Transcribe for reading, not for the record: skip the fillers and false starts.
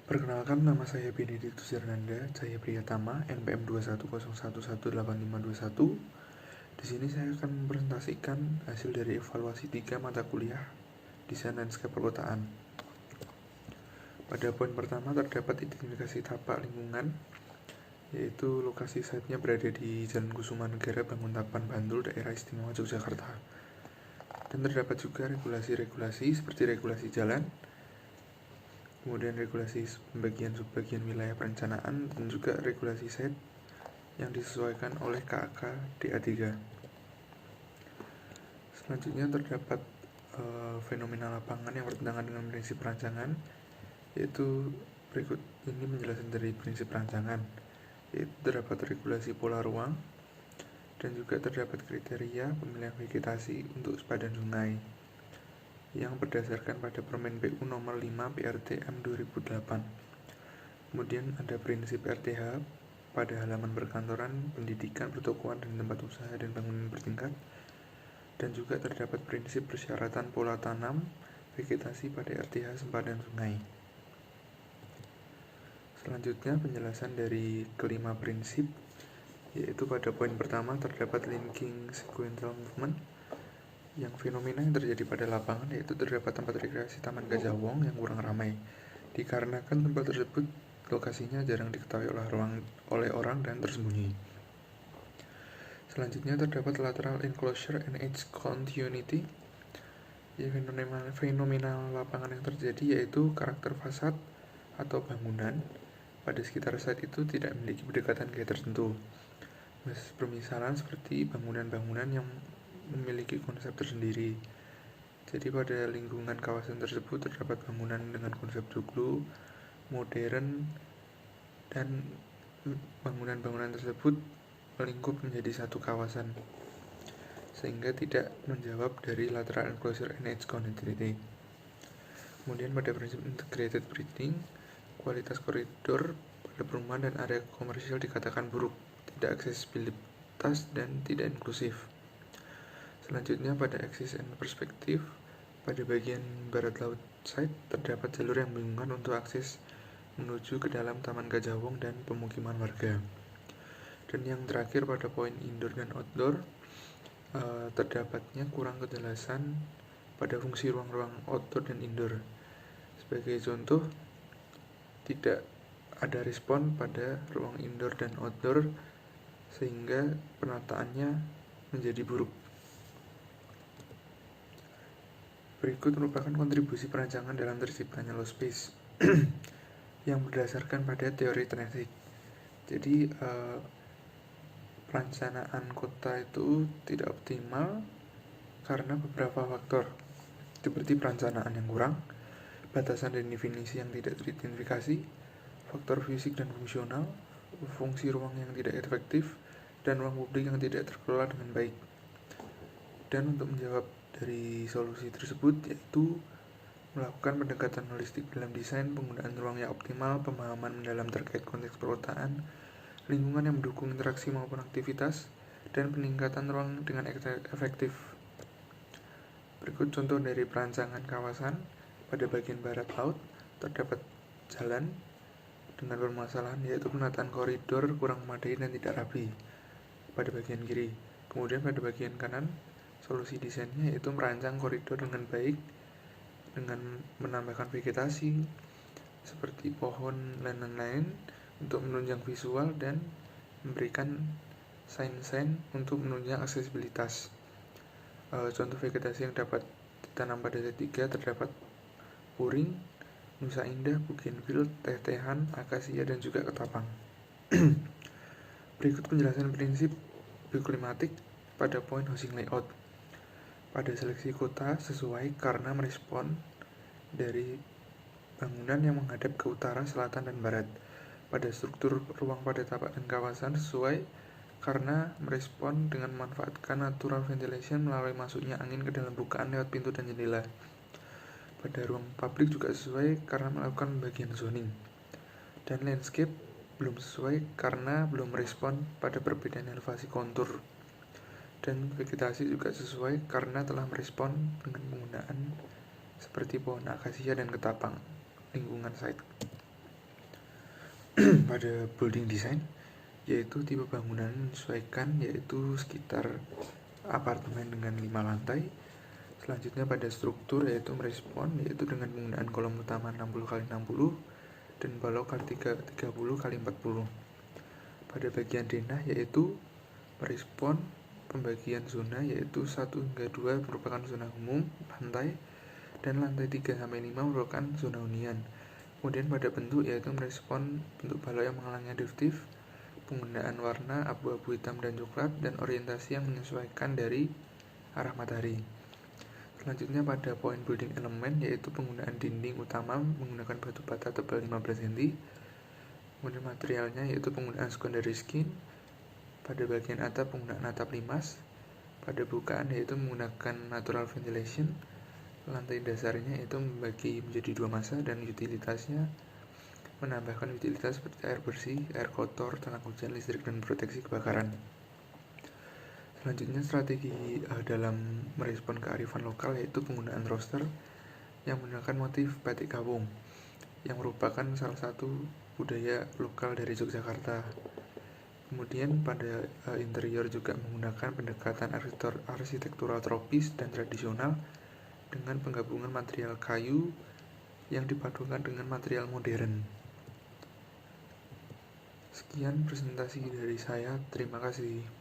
Perkenalkan, nama saya Benedictus Hernanda Cahya Priyatama, NPM 210118521. Di sini saya akan mempresentasikan hasil dari evaluasi 3 mata kuliah Desain Landscape Perkotaan. Pada poin pertama terdapat identifikasi tapak lingkungan, yaitu lokasi site-nya berada di Jalan Kusumanegara, Banguntapan, Bantul, Daerah Istimewa Yogyakarta. Dan terdapat juga regulasi-regulasi seperti regulasi jalan, kemudian regulasi pembagian subbagian wilayah perencanaan, dan juga regulasi site yang disesuaikan oleh KAK DA3. Selanjutnya terdapat fenomena lapangan yang bertentangan dengan prinsip perancangan, yaitu berikut ini penjelasan dari prinsip perancangan, yaitu terdapat regulasi pola ruang dan juga terdapat kriteria pemilihan vegetasi untuk sepadan sungai yang berdasarkan pada Permen PU nomor 5 PRTM 2008. Kemudian ada prinsip RTH pada halaman perkantoran, pendidikan, pertokoan, dan tempat usaha dan bangunan bertingkat. Dan juga terdapat prinsip persyaratan pola tanam vegetasi pada RTH sempadan sungai. Selanjutnya penjelasan dari kelima prinsip, yaitu pada poin pertama terdapat linking sequential movement, yang fenomena yang terjadi pada lapangan, yaitu terdapat tempat rekreasi Taman Gajah Wong yang kurang ramai, dikarenakan tempat tersebut lokasinya jarang diketahui oleh orang dan tersembunyi. Selanjutnya terdapat lateral enclosure and edge continuity. Ya, fenomena lapangan yang terjadi yaitu karakter fasad atau bangunan pada sekitar site itu tidak memiliki pendekatan gaya tertentu. Permisalan seperti bangunan-bangunan yang memiliki konsep tersendiri. Jadi pada lingkungan kawasan tersebut terdapat bangunan dengan konsep joglo, modern, dan bangunan-bangunan tersebut melingkup menjadi satu kawasan, sehingga tidak menjawab dari lateral enclosure and edge continuity. Kemudian pada prinsip integrated breeding, kualitas koridor pada perumahan dan area komersial dikatakan buruk, tidak aksesibilitas, dan tidak inklusif. Selanjutnya pada axis and perspektif, pada bagian barat laut site terdapat jalur yang membingungkan untuk akses menuju ke dalam Taman Gajah Wong dan pemukiman warga. Dan yang terakhir pada poin indoor dan outdoor, terdapatnya kurang kejelasan pada fungsi ruang-ruang outdoor dan indoor. Sebagai contoh, tidak ada respon pada ruang indoor dan outdoor, sehingga penataannya menjadi buruk. Berikut merupakan kontribusi perancangan dalam terciptanya low space yang berdasarkan pada teori Traffic. Jadi perencanaan kota itu tidak optimal karena beberapa faktor, seperti perencanaan yang kurang, batasan dan definisi yang tidak teridentifikasi, faktor fisik dan fungsional, fungsi ruang yang tidak efektif, dan ruang publik yang tidak terkelola dengan baik. Dan untuk menjawab dari solusi tersebut, yaitu melakukan pendekatan holistik dalam desain, penggunaan ruang yang optimal, pemahaman mendalam terkait konteks perkotaan, lingkungan yang mendukung interaksi maupun aktivitas, dan peningkatan ruang dengan efektif. Berikut contoh dari perancangan kawasan. Pada bagian barat laut terdapat jalan dengan permasalahan, yaitu penataan koridor kurang memadai dan tidak rapi pada bagian kiri. Kemudian pada bagian kanan, solusi desainnya yaitu merancang koridor dengan baik dengan menambahkan vegetasi seperti pohon dan lain-lain untuk menunjang visual dan memberikan sign-sign untuk menunjang aksesibilitas. Contoh vegetasi yang dapat ditanam pada titik 3 terdapat puring, Nusa Indah, bougainville, teh-tehan, akasia, dan juga ketapang. Berikut penjelasan prinsip bioklimatik pada poin housing layout. Pada seleksi kota sesuai karena merespon dari bangunan yang menghadap ke utara, selatan, dan barat. Pada struktur ruang pada tapak dan kawasan sesuai karena merespon dengan memanfaatkan natural ventilation melalui masuknya angin ke dalam bukaan lewat pintu dan jendela. Pada ruang publik juga sesuai karena melakukan bagian zoning. Dan landscape belum sesuai karena belum merespon pada perbedaan elevasi kontur. Dan vegetasi juga sesuai karena telah merespon dengan penggunaan seperti pohon akasia dan ketapang lingkungan site. pada building design, yaitu tipe bangunan menyesuaikan, yaitu sekitar apartemen dengan 5 lantai. Selanjutnya pada struktur, yaitu merespon, yaitu dengan penggunaan kolom utama 60x60 dan balok 30x40. Pada bagian denah, yaitu merespon pembagian zona, yaitu 1 hingga 2 merupakan zona umum lantai, dan lantai 3-5 merupakan zona hunian. Kemudian pada bentuk, yaitu merespon bentuk balok yang menghalangi adaptif, penggunaan warna abu-abu, hitam, dan coklat, dan orientasi yang menyesuaikan dari arah matahari. Selanjutnya pada poin building element, yaitu penggunaan dinding utama menggunakan batu bata tebal 15 cm. Kemudian materialnya yaitu penggunaan secondary skin. Pada bagian atap penggunaan atap limas. Pada bukaan yaitu menggunakan natural ventilation. Lantai dasarnya itu membagi menjadi 2 massa, dan utilitasnya menambahkan utilitas seperti air bersih, air kotor, tanah hujan, listrik, dan proteksi kebakaran. Selanjutnya strategi dalam merespon kearifan lokal, yaitu penggunaan roster yang menggunakan motif batik kawung yang merupakan salah satu budaya lokal dari Yogyakarta. Kemudian pada interior juga menggunakan pendekatan arsitektural tropis dan tradisional dengan penggabungan material kayu yang dipadukan dengan material modern. Sekian presentasi dari saya, terima kasih.